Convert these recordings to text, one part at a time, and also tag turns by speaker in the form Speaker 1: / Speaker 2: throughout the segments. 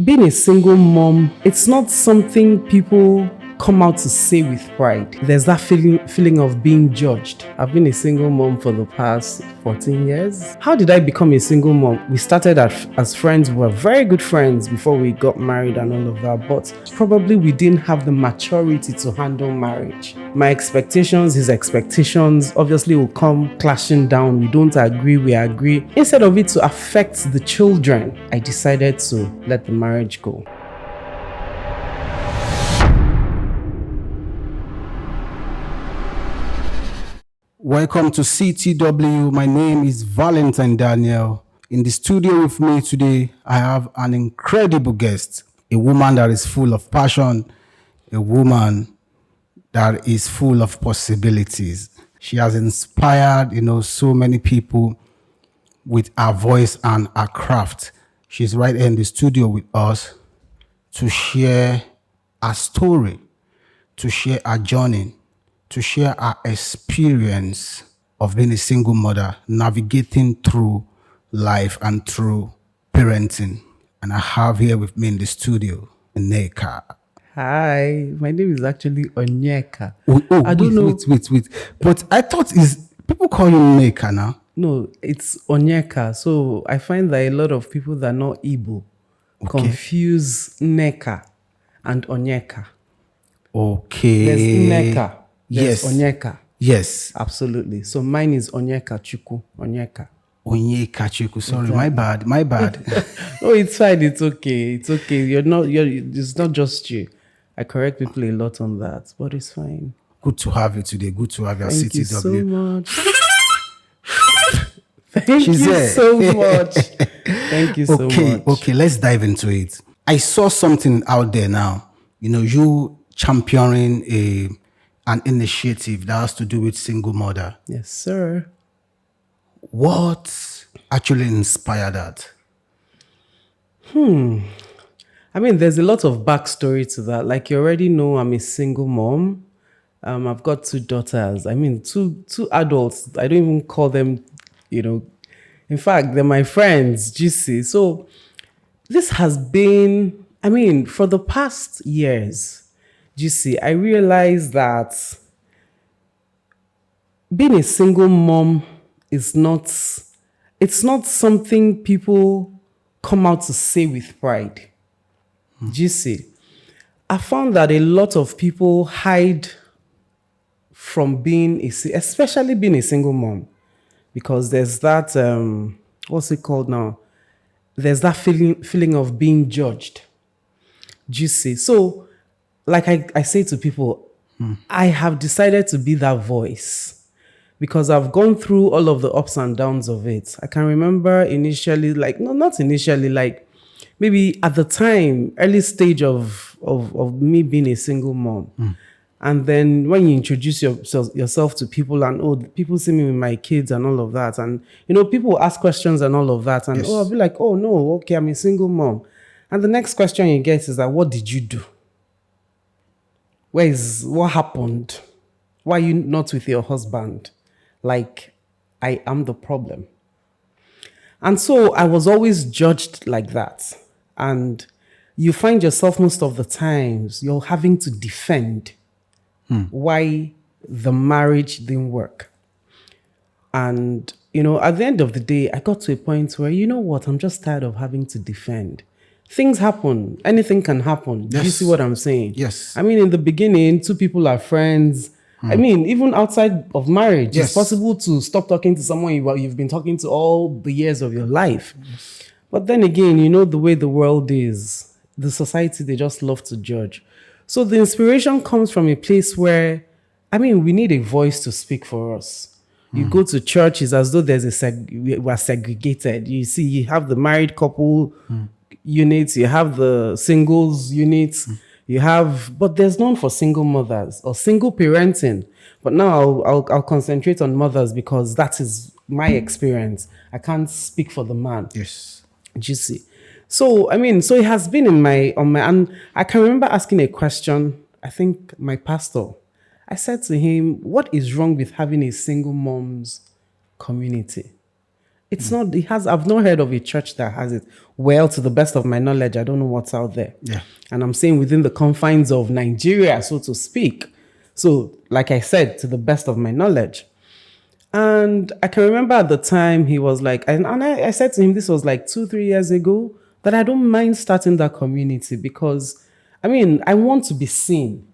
Speaker 1: Being a single mom, it's not something people come out to say with pride. There's that feeling of being judged. I've been a single mom for the past 14 years. How did I become a single mom? We started as friends. We were very good friends before we got married and all of that, but probably we didn't have the maturity to handle marriage. My expectations, his expectations, obviously will come clashing down. We don't agree, we agree. Instead of it to affect the children, I decided to let the marriage go.
Speaker 2: Welcome to CTW. My name is Valentine Daniel. In the studio with me today, I have an incredible guest, a woman that is full of passion, a woman that is full of possibilities. She has inspired, so many people with her voice and her craft. She's right here in the studio with us to share her story, to share her journey, to share her experience of being a single mother, navigating through life and through parenting. And I have here with me in the studio, Neka.
Speaker 1: Hi, my name is actually Onyeka.
Speaker 2: I don't know. Wait. But I thought people call you Neka now.
Speaker 1: No, it's Onyeka. So I find that a lot of people that are not Igbo confuse Neka and Onyeka.
Speaker 2: Okay.
Speaker 1: There's Neka. There's
Speaker 2: Yes.
Speaker 1: Onyeka.
Speaker 2: Yes.
Speaker 1: Absolutely. So mine is Onyeka Chuku. Onyeka.
Speaker 2: Onyeka Chiku. Sorry, my bad.
Speaker 1: Oh, it's fine. It's okay. It's okay. It's not just you. I correct people a lot on that, but it's fine.
Speaker 2: Good to have you today. Good to have you at
Speaker 1: Thank you so
Speaker 2: CTW.
Speaker 1: much. Thank
Speaker 2: She's
Speaker 1: you
Speaker 2: there.
Speaker 1: so much. Thank you so much.
Speaker 2: Okay, let's dive into it. I saw something out there now. You championing an initiative that has to do with single mother.
Speaker 1: Yes, sir.
Speaker 2: What actually inspired that?
Speaker 1: I mean, there's a lot of backstory to that. Like you already know, I'm a single mom. I've got two daughters. I mean, two adults. I don't even call them, In fact, they're my friends, GC. So this has been, I mean, for the past years, GC, I realized that being a single mom is not, it's not something people come out to say with pride. GC, I found that a lot of people hide from being especially being a single mom, because there's that what's it called now? There's that feeling of being judged. Do you see? So, like I say to people, I have decided to be that voice because I've gone through all of the ups and downs of it. I can remember initially, not initially, like maybe at the time, early stage of me being a single mom. And then when you introduce yourself to people and, people see me with my kids and all of that. And, people will ask questions and all of that. And,
Speaker 2: Yes.
Speaker 1: I'll be like, oh, no, okay, I'm a single mom. And the next question you get is like, what did you do? What happened? Why are you not with your husband? Like, I am the problem. And so I was always judged like that. And you find yourself most of the times, you're having to defend why the marriage didn't work. And, at the end of the day, I got to a point where, I'm just tired of having to defend. Things happen. Anything can happen. Do you
Speaker 2: Yes.
Speaker 1: see what I'm saying?
Speaker 2: Yes.
Speaker 1: I mean, in the beginning, two people are friends. I mean, even outside of marriage,
Speaker 2: Yes.
Speaker 1: it's possible to stop talking to someone you've been talking to all the years of your life. Yes. But then again, the way the world is, the society, they just love to judge. So the inspiration comes from a place where, we need a voice to speak for us. You go to church, it's as though we're segregated. You see, you have the married couple units, you have the singles units, but there's none for single mothers or single parenting. But now I'll concentrate on mothers because that is my experience. I can't speak for the man.
Speaker 2: Yes.
Speaker 1: Do you see? So, so it has been and I can remember asking a question, I think my pastor, I said to him, what is wrong with having a single mom's community? It's not, I've not heard of a church that has it. Well, to the best of my knowledge, I don't know what's out there.
Speaker 2: Yeah.
Speaker 1: And I'm saying within the confines of Nigeria, so to speak. So, like I said, to the best of my knowledge. And I can remember at the time he was like, and I said to him, this was like 2-3 years ago, that I don't mind starting that community because, I mean, I want to be seen.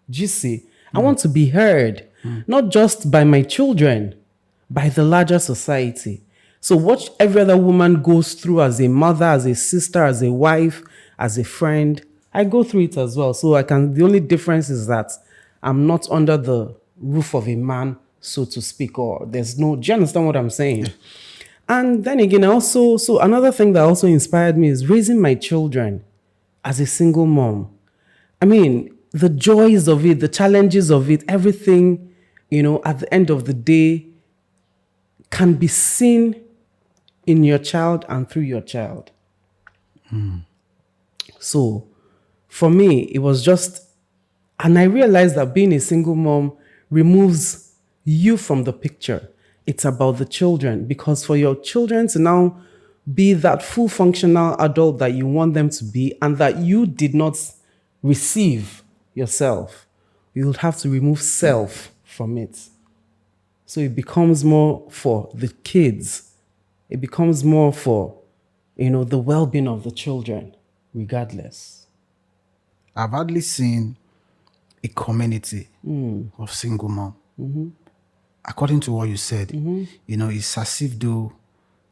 Speaker 1: Do you see? I want to be heard, not just by my children, by the larger society. So what every other woman goes through as a mother, as a sister, as a wife, as a friend, I go through it as well. So the only difference is that I'm not under the roof of a man, so to speak, or do you understand what I'm saying? Yeah. And then again, so another thing that also inspired me is raising my children as a single mom. I mean, the joys of it, the challenges of it, everything, at the end of the day can be seen in your child and through your child. So for me, it was just, and I realized that being a single mom removes you from the picture. It's about the children, because for your children to now be that full functional adult that you want them to be and that you did not receive yourself, you would have to remove self from it. So it becomes more for the kids. It becomes more for, the well-being of the children, regardless.
Speaker 2: I've hardly seen a community of single mom. According to what you said, it's as if though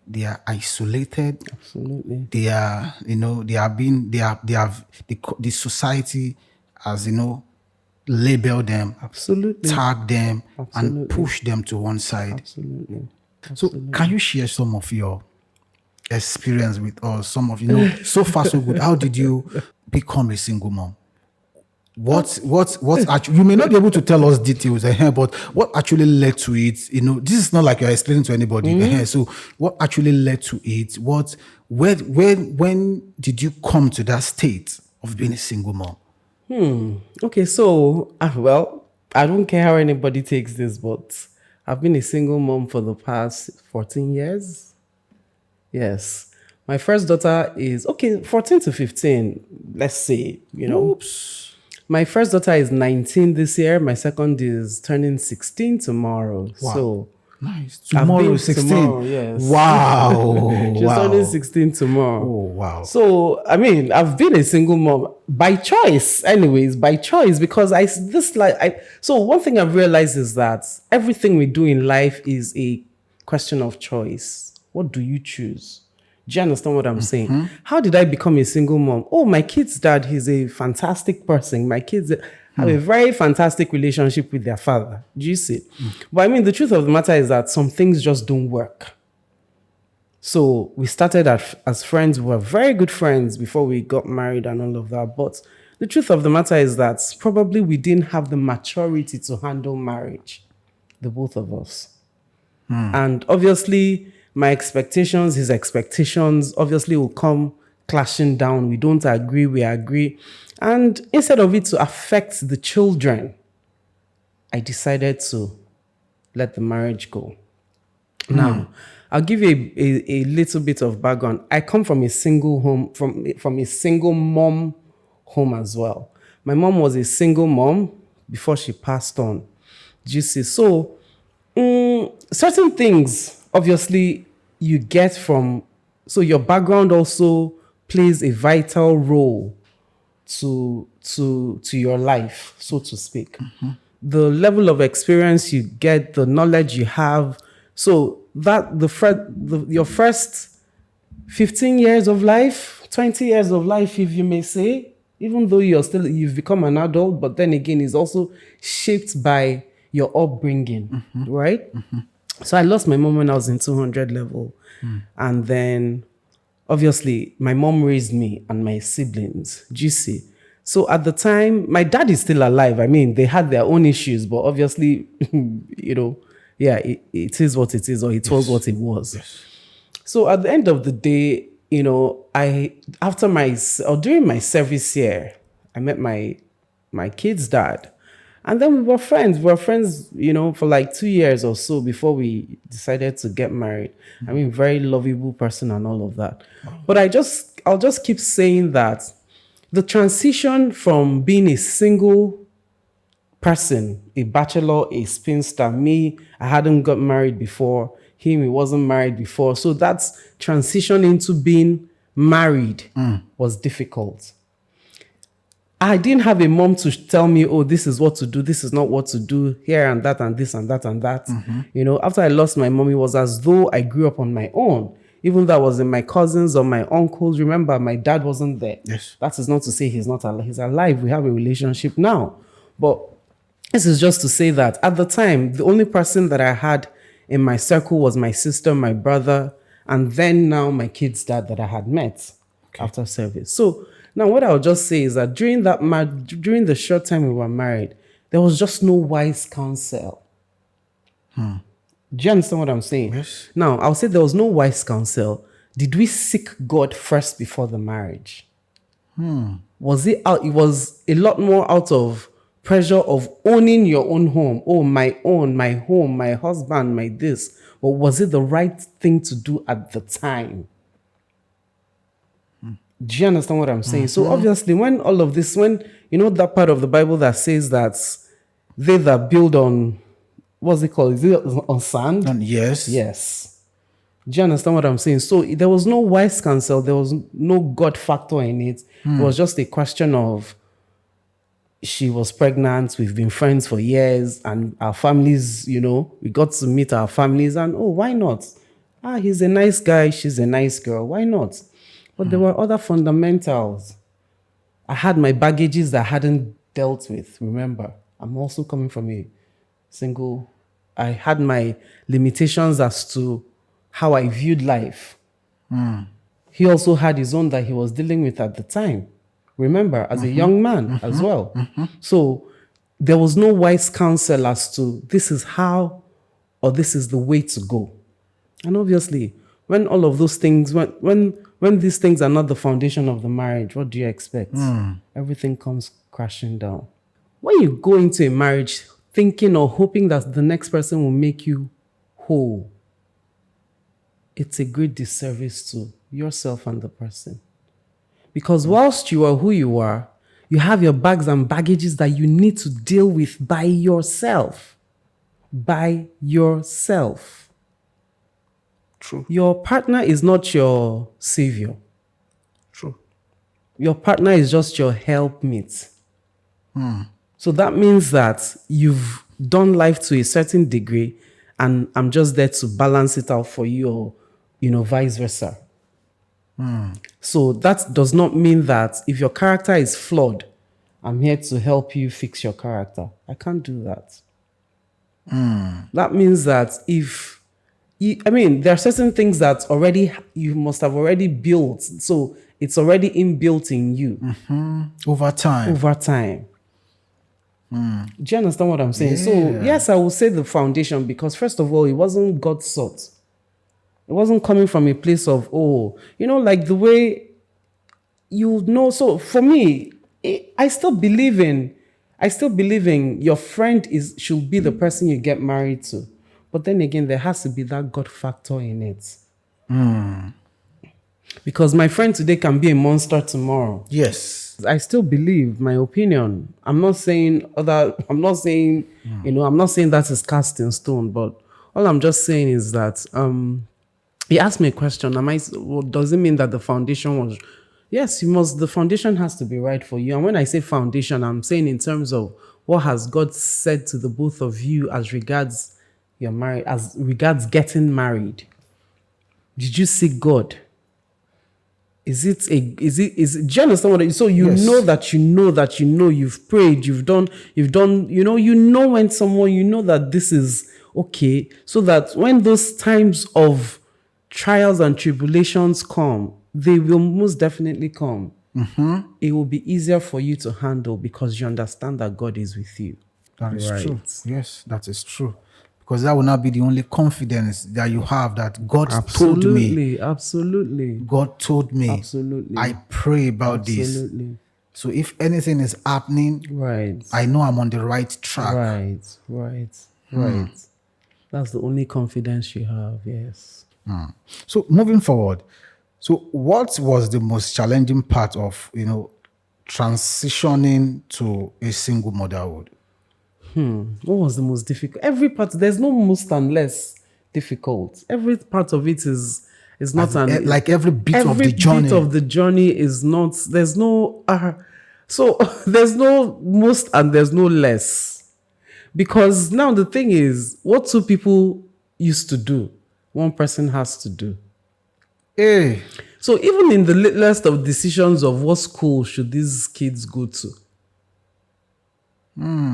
Speaker 2: they are isolated.
Speaker 1: Absolutely.
Speaker 2: They are, the society has, labeled them,
Speaker 1: Absolutely.
Speaker 2: tag them,
Speaker 1: Absolutely.
Speaker 2: and push them to one side.
Speaker 1: Absolutely.
Speaker 2: So can you share some of your experience with us? Some of, so far so good. How did you become a single mom? What's actually, you may not be able to tell us details, but what actually led to it? This is not like you're explaining to anybody. So what actually led to it? When did you come to that state of being a single mom?
Speaker 1: Okay, so, I don't care how anybody takes this, but I've been a single mom for the past 14 years. Yes. My first daughter is, 14 to 15, let's say,
Speaker 2: Oops.
Speaker 1: My first daughter is 19 this year. My second is turning 16 tomorrow.
Speaker 2: Wow.
Speaker 1: So
Speaker 2: nice. Tomorrow is 16.
Speaker 1: Tomorrow, yes.
Speaker 2: Wow.
Speaker 1: She's turning 16 tomorrow.
Speaker 2: Oh, wow.
Speaker 1: So, I've been a single mom by choice, because so one thing I've realized is that everything we do in life is a question of choice. What do you choose? Do you understand what I'm saying? How did I become a single mom? Oh, my kid's dad, he's a fantastic person. My kids have a very fantastic relationship with their father. Do you see? But the truth of the matter is that some things just don't work. So we started as friends. We were very good friends before we got married and all of that. But the truth of the matter is that probably we didn't have the maturity to handle marriage, the both of us. And obviously, my expectations, his expectations, obviously will come clashing down. We don't agree, we agree. And instead of it to affect the children, I decided to let the marriage go. Now, I'll give you a little bit of background. I come from a single home, from a single mom home as well. My mom was a single mom before she passed on. Do you see? So, certain things, obviously, you get from, so your background also plays a vital role to your life, so to speak. The level of experience you get, the knowledge you have, so that your first 15 years of life, 20 years of life, if you may say, even though you've become an adult, but then again, is also shaped by your upbringing, right? So I lost my mom when I was in 200 level. And then, obviously, my mom raised me and my siblings, GC. So at the time, my dad is still alive. They had their own issues, but obviously, it is what it is, or it was what it was.
Speaker 2: Yes.
Speaker 1: So at the end of the day, during my service year, I met my kid's dad. And then we were friends. We were friends, for like 2 years or so before we decided to get married. I mean, very lovable person and all of that. But I'll just keep saying that the transition from being a single person, a bachelor, a spinster, me, I hadn't got married before, him, he wasn't married before. So that's transition into being married was difficult. I didn't have a mom to tell me, oh, this is what to do, this is not what to do, here and that and this and that and that. After I lost my mom, it was as though I grew up on my own. Even though I was in my cousins or my uncles. Remember, my dad wasn't there.
Speaker 2: Yes.
Speaker 1: That is not to say he's not alive. He's alive. We have a relationship now. But this is just to say that at the time, the only person that I had in my circle was my sister, my brother, and then now my kid's dad that I had met after service. So now what I'll just say is that during the short time we were married, there was just no wise counsel. Do you understand what I'm saying?
Speaker 2: Yes.
Speaker 1: Now, I'll say there was no wise counsel. Did we seek God first before the marriage? Was it out? It was a lot more out of pressure of owning your own home. Oh, my own, my home, my husband, my this. But was it the right thing to do at the time? Do you understand what I'm saying? So obviously, when all of this, that part of the Bible that says that they that build on, what's it called? Is it on sand?
Speaker 2: Yes.
Speaker 1: Yes. Do you understand what I'm saying? So there was no wise counsel. There was no God factor in it. It was just a question of, she was pregnant. We've been friends for years, and our families, we got to meet our families, and why not? He's a nice guy. She's a nice girl. Why not? But there were other fundamentals. I had my baggages that I hadn't dealt with. Remember, I'm also coming from a single. I had my limitations as to how I viewed life. He also had his own that he was dealing with at the time. Remember, as a young man as well. So there was no wise counsel as to this is how or this is the way to go. And obviously, when all of those things, when these things are not the foundation of the marriage, what do you expect? Everything comes crashing down. When you go into a marriage thinking or hoping that the next person will make you whole, it's a great disservice to yourself and the person. Because whilst you are who you are, you have your bags and baggages that you need to deal with by yourself. By yourself.
Speaker 2: True.
Speaker 1: Your partner is not your savior.
Speaker 2: True.
Speaker 1: Your partner is just your helpmate. So that means that you've done life to a certain degree, and I'm just there to balance it out for you, or, vice versa. So that does not mean that if your character is flawed, I'm here to help you fix your character. I can't do that. That means that there are certain things that you must have already built. So it's already inbuilt in you.
Speaker 2: Over time.
Speaker 1: Do you understand what I'm saying?
Speaker 2: Yeah.
Speaker 1: So yes, I will say the foundation, because first of all, it wasn't God's sort. It wasn't coming from a place of, like the way So for me, I still believe in your friend should be the person you get married to. But then again, there has to be that God factor in it. Because my friend today can be a monster tomorrow.
Speaker 2: Yes.
Speaker 1: I still believe, my opinion. I'm not saying that is cast in stone, but all I'm just saying is that he asked me a question. Does it mean that the foundation was? Yes, the foundation has to be right for you. And when I say foundation, I'm saying in terms of what has God said to the both of you as regards your marriage, as regards getting married. Did you seek God? Do you understand what so you
Speaker 2: Yes.
Speaker 1: know you've prayed, you've done, when someone, that this is okay, so that when those times of trials and tribulations come, they will most definitely come. It will be easier for you to handle because you understand that God is with you.
Speaker 2: That is
Speaker 1: Right.
Speaker 2: true. Yes, that is true. Because that will not be the only confidence that you have that God told me.
Speaker 1: Absolutely.
Speaker 2: God told me.
Speaker 1: Absolutely.
Speaker 2: I pray about this.
Speaker 1: Absolutely.
Speaker 2: So if anything is happening,
Speaker 1: Right.
Speaker 2: I know I'm on the right track.
Speaker 1: Right. That's the only confidence you have, yes.
Speaker 2: So moving forward, so what was the most challenging part of, transitioning to a single motherhood?
Speaker 1: What was the most difficult? Every part, there's no most and less difficult. Every part of it is not
Speaker 2: Like every bit of the journey.
Speaker 1: Every bit of the journey is not, there's no, so there's no most and there's no less. Because now the thing is, what two people used to do, one person has to do.
Speaker 2: Hey,
Speaker 1: So even in the littlest of decisions of what school should these kids go to,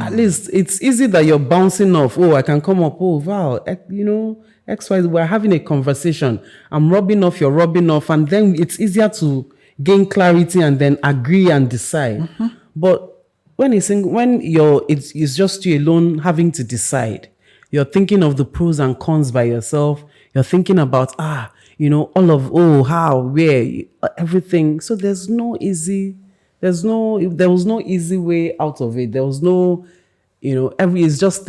Speaker 1: at least it's easy that you're bouncing off. Oh, I can come up. Oh, wow. X, Y, we're having a conversation. I'm rubbing off, you're rubbing off. And then it's easier to gain clarity and then agree and decide. But when it's just you alone having to decide, you're thinking of the pros and cons by yourself. You're thinking about, all of, how, where, everything. So there was no easy way out of it. There was no, it's just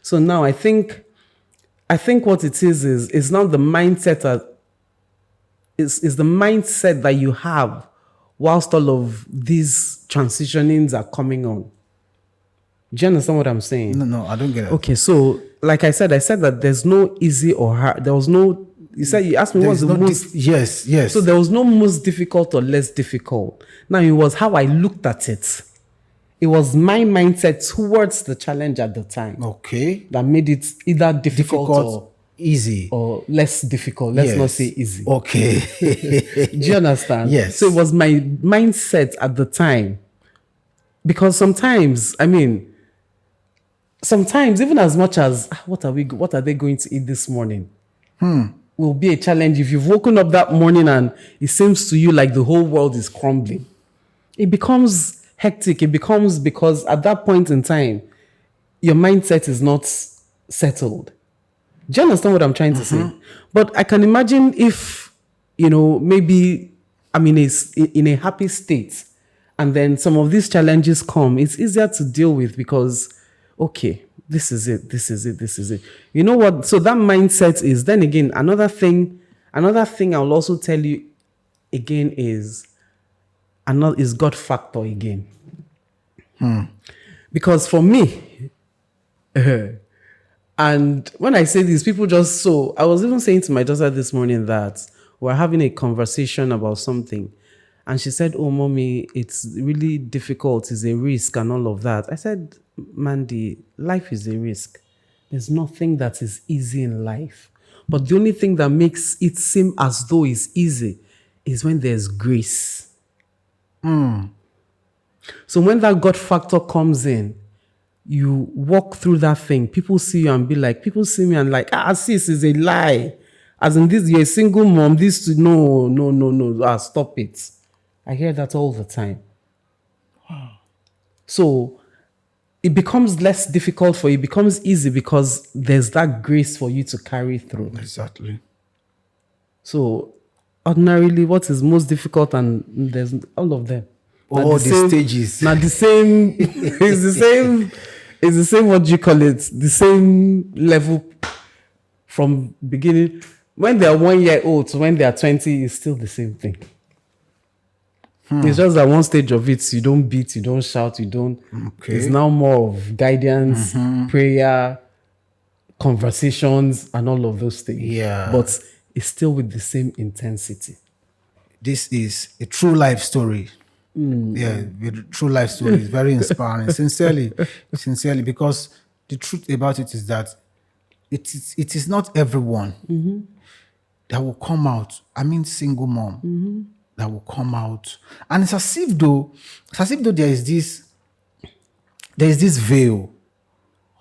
Speaker 1: so now I think what it is not the mindset is the mindset that you have whilst all of these transitionings are coming on. Do you understand what I'm saying?
Speaker 2: no, I don't get it.
Speaker 1: Okay, so like I said that there's no easy or hard. There was no. You asked me what's the most.
Speaker 2: Yes.
Speaker 1: So there was no most difficult or less difficult. Now it was how I looked at it. It was my mindset towards the challenge at the time.
Speaker 2: Okay.
Speaker 1: That made it either difficult or
Speaker 2: easy
Speaker 1: or less difficult. Let's not say easy.
Speaker 2: Okay.
Speaker 1: Do you understand?
Speaker 2: Yes.
Speaker 1: So it was my mindset at the time. Because sometimes even as much as what are they going to eat this morning? Will be a challenge. If you've woken up that morning and it seems to you like the whole world is crumbling, it becomes hectic. It becomes because at that point in time, your mindset is not settled. Do you understand what I'm trying to say? But I can imagine if, maybe I'm in a happy state and then some of these challenges come, it's easier to deal with because, okay, this is it. You know what? So that mindset is, then again, another thing I'll also tell you again is God factor again. Because for me, and when I say this, people I was even saying to my daughter this morning that we're having a conversation about something. And she said, oh, mommy, it's really difficult. It's a risk and all of that. I said, Mandy, life is a risk. There's nothing that is easy in life. But the only thing that makes it seem as though it's easy is when there's grace. So when that God factor comes in, you walk through that thing. People see you and people see me and sis is a lie. As in this, you're a single mom. No. Stop it. I hear that all the time. Wow. So it becomes less difficult for you. It becomes easy because there's that grace for you to carry through.
Speaker 2: Exactly.
Speaker 1: So ordinarily, what is most difficult, and there's all of them.
Speaker 2: All the stages.
Speaker 1: Now the same, it's the same, what do you call it? The same level from beginning. When they are 1 year old to when they are 20, it's still the same thing. It's just that one stage of it, you don't beat, you don't shout, you don't. Okay. It's now more of guidance, prayer, conversations, and all of those things.
Speaker 2: Yeah.
Speaker 1: But it's still with the same intensity.
Speaker 2: This is a true life story. Yeah, a true life story. It's very inspiring. Sincerely, because the truth about it is that it is not everyone that will come out. I mean, single mom. That will come out, and it's as if though there is this veil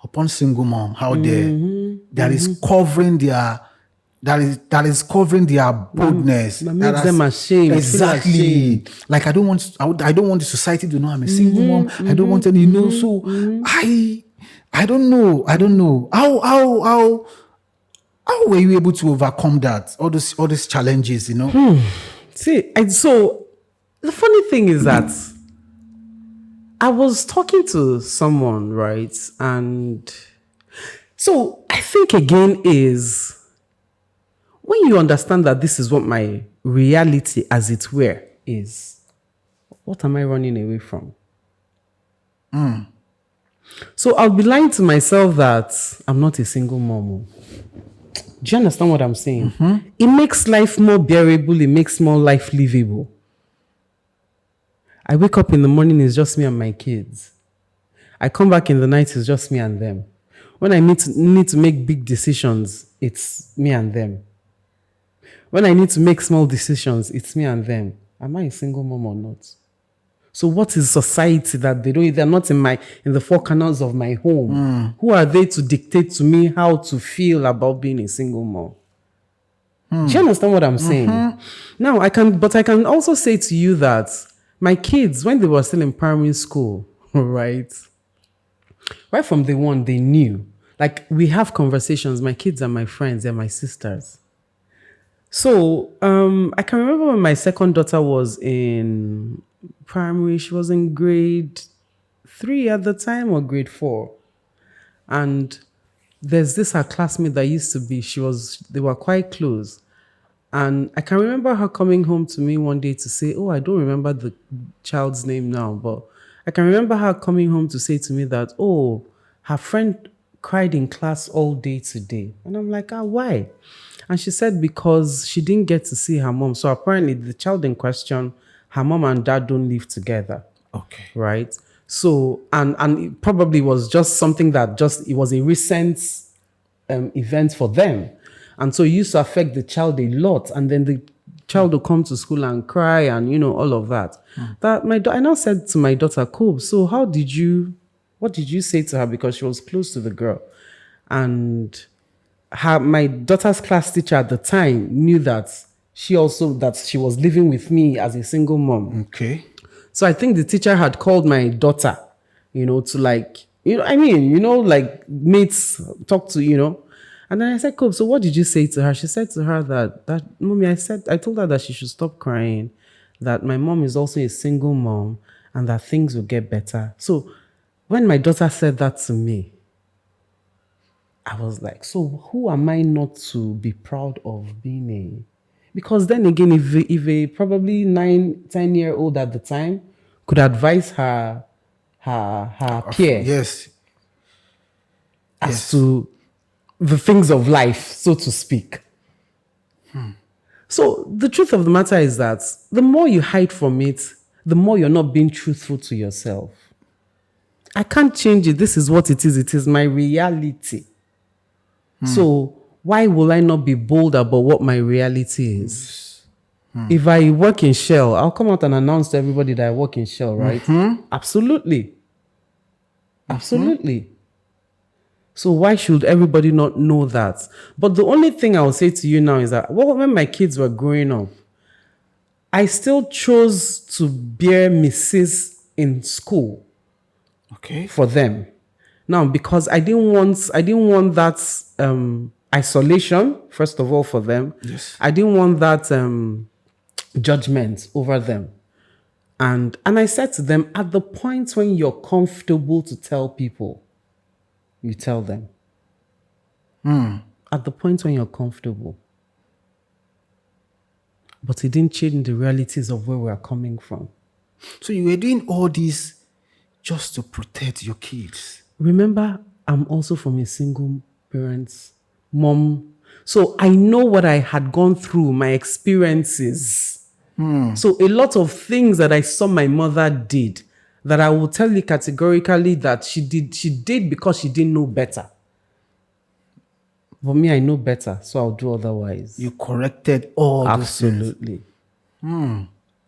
Speaker 2: upon single mom out there that is covering their boldness.
Speaker 1: That makes them ashamed.
Speaker 2: Exactly. Like I don't want the society to know I'm a single mom. I don't want any So I don't know how were you able to overcome that? All these challenges,
Speaker 1: See, so the funny thing thing is that I was talking to someone, right? And so I think again is when you understand that this is what my reality, as it were, is, what am I running away from? So I'll be lying to myself that I'm not a single mom. Do you understand what I'm saying? It makes life more bearable. It makes more life livable. I wake up in the morning, it's just me and my kids. I come back in the night, it's just me and them. When I need to make big decisions, it's me and them. When I need to make small decisions, it's me and them. Am I a single mom or not? So what is society that they're not in the four corners of my home? Who are they to dictate to me how to feel about being a single mom? Do you understand what I'm saying? Now I can also say to you that my kids, when they were still in primary school, right from day one, they knew. Like, we have conversations. My kids are my friends. They're my sisters. So I can remember when my second daughter was in primary. She was in grade 3 at the time, or grade 4. And there's this her classmate that used to be, they were quite close. And I can remember her coming home to me one day to say, I don't remember the child's name now, but I can remember her coming home to say to me that, her friend cried in class all day today. And I'm like, why? And she said because she didn't get to see her mom. So apparently the child in question, her mom and dad don't live together.
Speaker 2: Okay.
Speaker 1: Right? So, and it probably was just something that it was a recent event for them. And so it used to affect the child a lot. And then the child will come to school and cry and, all of that. I now said to my daughter, Cool, so what did you say to her? Because she was close to the girl. And my daughter's class teacher at the time knew that she was living with me as a single mom.
Speaker 2: Okay.
Speaker 1: So I think the teacher had called my daughter, to mates talk to, And then I said, Cool, so what did you say to her? She said to her that Mommy, I told her that she should stop crying, that my mom is also a single mom, and that things will get better. So when my daughter said that to me, I was like, so who am I not to be proud of being Because then again, if a probably 9-10-year-old at the time could advise her peer
Speaker 2: Yes.
Speaker 1: as to the things of life, so to speak. So the truth of the matter is that the more you hide from it, the more you're not being truthful to yourself. I can't change it. This is what it is. It is my reality. So why will I not be bold about what my reality is? If I work in Shell, I'll come out and announce to everybody that I work in Shell, right? Absolutely. Absolutely. So why should everybody not know that? But the only thing I will say to you now is that when my kids were growing up, I still chose to bear misses in school.
Speaker 2: Okay.
Speaker 1: For them. Now, because I didn't want that isolation, first of all, for them.
Speaker 2: Yes.
Speaker 1: I didn't want that judgment over them. And I said to them, at the point when you're comfortable to tell people, you tell them. At the point when you're comfortable. But it didn't change the realities of where we're coming from.
Speaker 2: So you were doing all this just to protect your kids.
Speaker 1: Remember, I'm also from a single parent's mom. So I know what I had gone through, my experiences. So a lot of things that I saw my mother did, that I will tell you categorically that she did because she didn't know better. For me, I know better, so I'll do otherwise.
Speaker 2: You corrected all those things.
Speaker 1: Absolutely.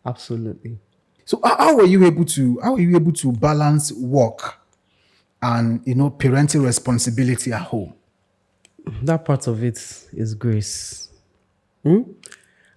Speaker 1: Absolutely.
Speaker 2: So how were you able to balance work and parental responsibility at home?
Speaker 1: That part of it is grace. And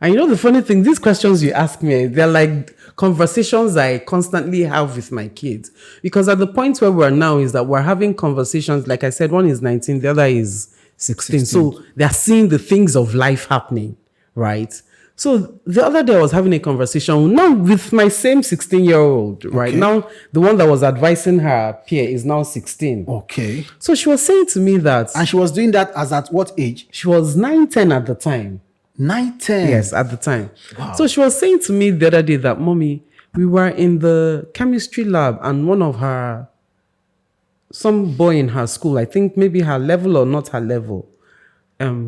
Speaker 1: the funny thing, these questions you ask me, they're like conversations I constantly have with my kids. Because at the point where we're now is that we're having conversations, like I said, one is 19, the other is 16. So they're seeing the things of life happening, right? So the other day I was having a conversation now with my same 16-year-old, right?
Speaker 2: Okay.
Speaker 1: Now, the one that was advising her peer is now 16.
Speaker 2: Okay.
Speaker 1: So she was saying to me that
Speaker 2: And she was doing that as at what age?
Speaker 1: she was 9, 10 at the time.
Speaker 2: 9, 10.
Speaker 1: Yes, at the time.
Speaker 2: Wow.
Speaker 1: So she was saying to me the other day that, Mommy, we were in the chemistry lab and some boy in her school, I think maybe her level or not her level,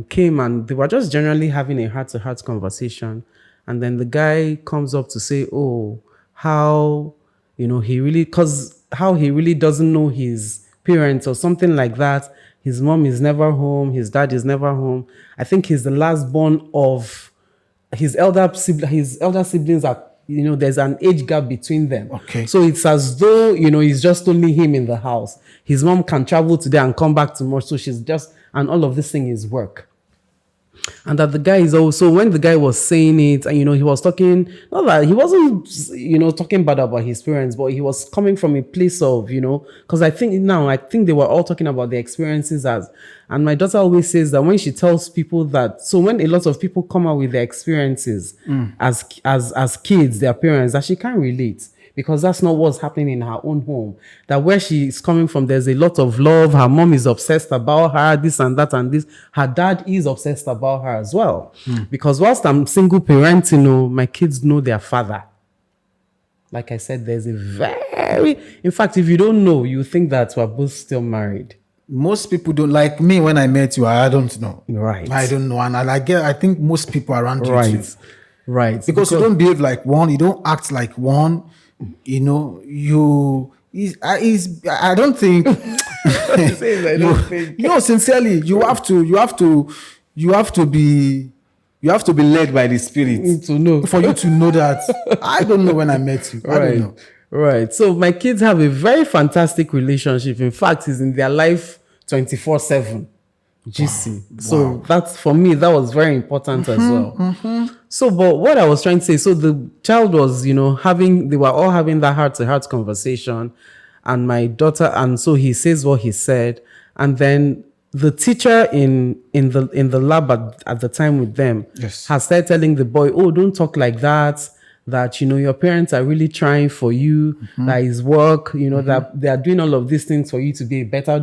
Speaker 1: came and they were just generally having a heart-to-heart conversation. And then the guy comes up to say, oh, how he really doesn't know his parents or something like that. His mom is never home. His dad is never home. I think he's the last born of his elder siblings are, there's an age gap between them.
Speaker 2: Okay.
Speaker 1: So it's as though, it's just only him in the house. His mom can travel today and come back tomorrow. So and all of this thing is work. And that the guy is also, when the guy was saying it, and he was talking, not that he wasn't, talking bad about his parents, but he was coming from a place of, because I think they were all talking about their experiences and my daughter always says that when she tells people that, so when a lot of people come out with their experiences as kids, their parents, that she can't relate. Because that's not what's happening in her own home. That where she's coming from, there's a lot of love. Her mom is obsessed about her, this and that and this. Her dad is obsessed about her as well. Because whilst I'm single parenting, my kids know their father. Like I said, there's in fact, if you don't know, you think that we're both still married.
Speaker 2: Most people don't, like me when I met you, I don't know.
Speaker 1: Right.
Speaker 2: I don't know. And I think most people around you too.
Speaker 1: Right.
Speaker 2: Because you don't behave like one, you don't act like one. I don't think. Sincerely, you have to be led by the Spirit
Speaker 1: to know,
Speaker 2: for you to know that. I don't know when I met you. I don't know.
Speaker 1: Right. So my kids have a very fantastic relationship. In fact, it's in their life 24/7. GC. Wow. So that's, for me, that was very important as well. So, but what I was trying to say, so the child was, they were all having that heart-to-heart conversation, and my daughter, and so he says what he said, and then the teacher in the lab at the time with them has started telling the boy, oh, don't talk like that your parents are really trying for you, that is work, that they are doing all of these things for you to be better,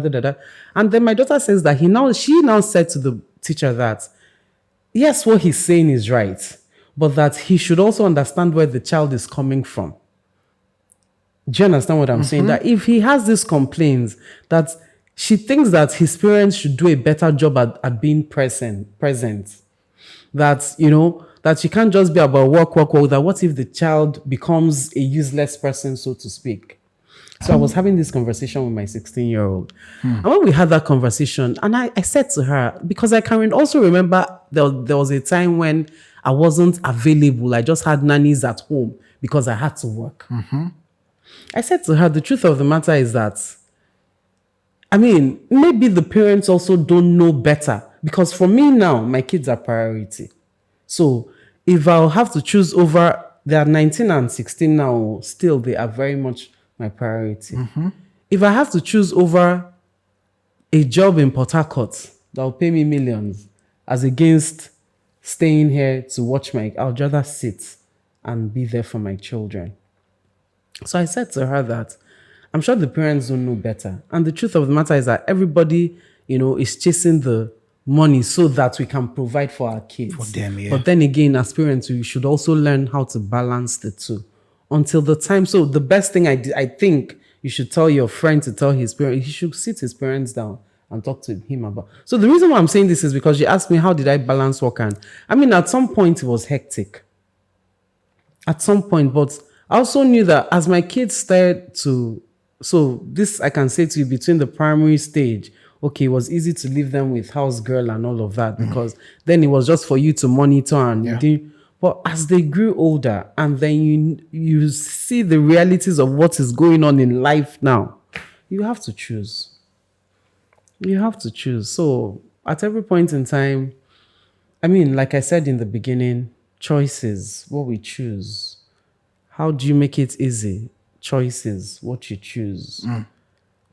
Speaker 1: And then my daughter says that she now said to the teacher that, yes, what he's saying is right, but that he should also understand where the child is coming from. Do you understand what I'm saying? That if he has these complaints, that she thinks that his parents should do a better job at being present. That, that you can't just be about work. That what if the child becomes a useless person, so to speak? So I was having this conversation with my 16-year-old. And when we had that conversation, and I said to her, because I can also remember there was a time when I wasn't available. I just had nannies at home because I had to work. I said to her, the truth of the matter is that, maybe the parents also don't know better. Because for me now, my kids are priority. So if I'll have to choose over, they are 19 and 16 now, still they are very much my priority. If I have to choose over a job in Port Harcourt that will pay me millions as against staying here to watch I'll rather sit and be there for my children. So I said to her that I'm sure the parents don't know better. And the truth of the matter is that everybody, is chasing the money so that we can provide for our kids.
Speaker 2: For them, yeah.
Speaker 1: But then again, as parents, we should also learn how to balance the two until the time. So the best thing I think you should tell your friend to tell his parents, he should sit his parents down and talk to him about. So the reason why I'm saying this is because she asked me, how did I balance work? And at some point it was hectic. At some point, but I also knew that as my kids started to, so this I can say to you, between the primary stage, okay, it was easy to leave them with house girl and all of that, because then it was just for you to monitor and but as they grew older, and then you see the realities of what is going on in life now, you have to choose. You have to choose. So at every point in time, like I said in the beginning, choices, what we choose. How do you make it easy? Choices, what you choose.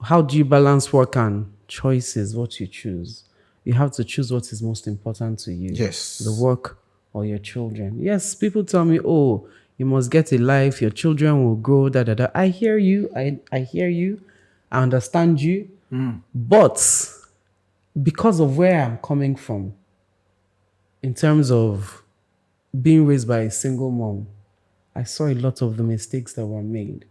Speaker 1: How do you balance work and choices, what you choose? You have to choose what is most important to you.
Speaker 2: Yes.
Speaker 1: The work or your children. Yes, people tell me, oh, you must get a life, your children will grow, da da da. I hear you, I hear you, I understand you. But because of where I'm coming from, in terms of being raised by a single mom, I saw a lot of the mistakes that were made.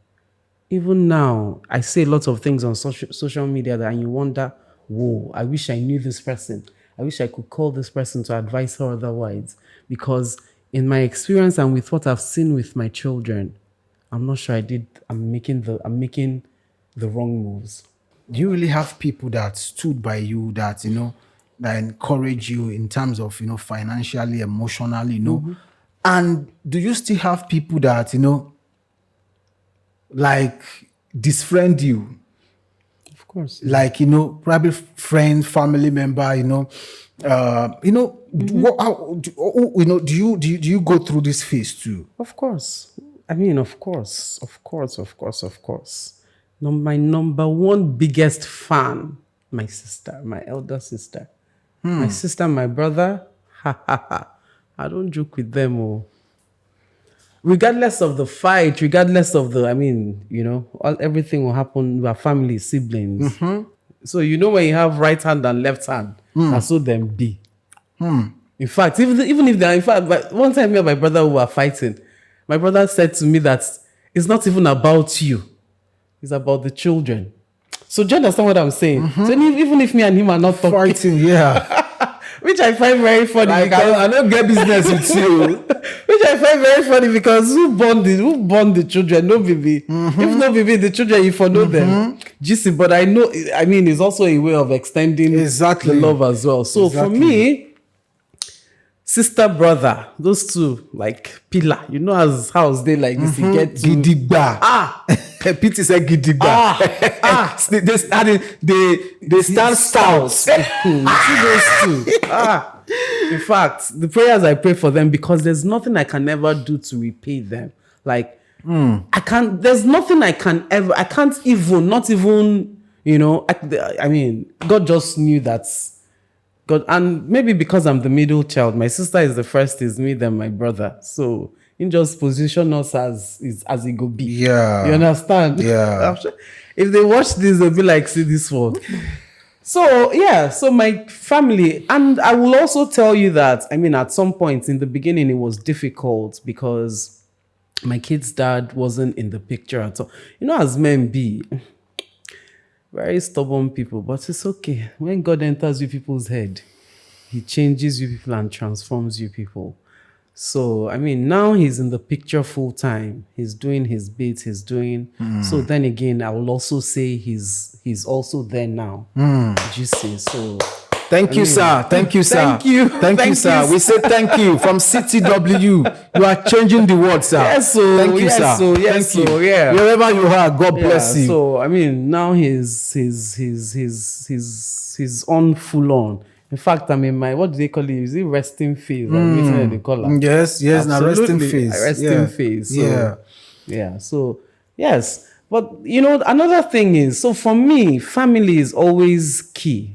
Speaker 1: Even now, I say a lot of things on social media that, and you wonder, whoa, I wish I knew this person. I wish I could call this person to advise her otherwise. Because in my experience and with what I've seen with my children, I'm not sure I'm making the wrong moves.
Speaker 2: Do you really have people that stood by you, that, that encourage you in terms of, financially, emotionally, And do you still have people that, like disfriend you?
Speaker 1: Of course.
Speaker 2: Like, probably friend, family member, do you go through this phase too?
Speaker 1: Of course. I mean, of course. My number one biggest fan, my sister, my elder sister. My sister, my brother, I don't joke with them. Regardless of the fight, regardless of everything will happen. We are family, siblings. So when you have right hand and left hand, that's so them be. In fact, even if they're, in fact, one time me and my brother who were fighting, my brother said to me that it's not even about you, it's about the children. So do you understand what I'm saying? So even if me and him are not talking,
Speaker 2: fighting, yeah.
Speaker 1: Which I find very funny.
Speaker 2: Like, I don't get business with you.
Speaker 1: Which I find very funny because who born the children? No baby. If no baby, the children, you for know them. GC, but I know, it's also a way of extending the love as well. So for me, sister, brother, those two, like pillar, as house they like this, you get to
Speaker 2: Gidigba. Pete said Gidigba. They stand stout.
Speaker 1: You see those two. In fact, the prayers I pray for them, because there's nothing I can ever do to repay them. Like, there's nothing I can't even, not even, God just knew that. God, and maybe because I'm the middle child, my sister is the first, is me, then my brother. So, in just position us as it go be.
Speaker 2: Yeah.
Speaker 1: You understand?
Speaker 2: Yeah.
Speaker 1: Sure if they watch this, they'll be like, see this one. So, yeah. So, my family, and I will also tell you that, at some point in the beginning, it was difficult because my kid's dad wasn't in the picture at all. As men be, very stubborn people, but it's okay. When God enters you people's head, he changes you people and transforms you people. So, now he's in the picture full time. He's doing his bits, he's doing. So then again, I will also say he's also there now. You see, so.
Speaker 2: Thank you, sir. Thank you, sir. Thank you, sir. We say thank you from CTW. You are changing the world, sir.
Speaker 1: Yes, so.
Speaker 2: Thank you, sir.
Speaker 1: Yes,
Speaker 2: thank you.
Speaker 1: Yeah.
Speaker 2: Wherever you are, God bless you.
Speaker 1: So, now he's on full on. In fact, I'm in my, what do they call it? Is it resting phase? They call it.
Speaker 2: Yes, now resting phase.
Speaker 1: Resting phase. So,
Speaker 2: yeah.
Speaker 1: So, yes. But, another thing is, so for me, family is always key.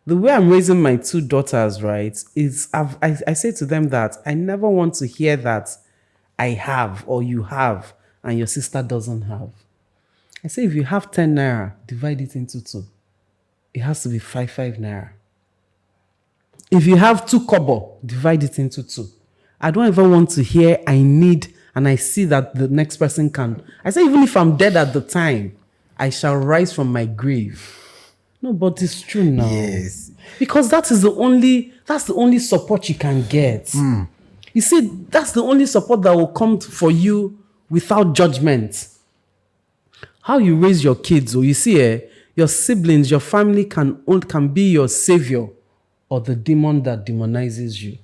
Speaker 1: The way I'm raising my two daughters, right, is I say to them that I never want to hear that I have or you have and your sister doesn't have. I say if you have 10 naira, divide it into 2. It has to be 5 naira. If you have 2 kobo, divide it into 2. I don't ever want to hear I need and I see that the next person can. I say even if I'm dead at the time, I shall rise from my grave. No, but it's true now.
Speaker 2: Yes.
Speaker 1: Because that's the only support you can get. You see, that's the only support that will come for you without judgment. How you raise your kids, or you see, your siblings, your family can be your savior or the demon that demonizes you.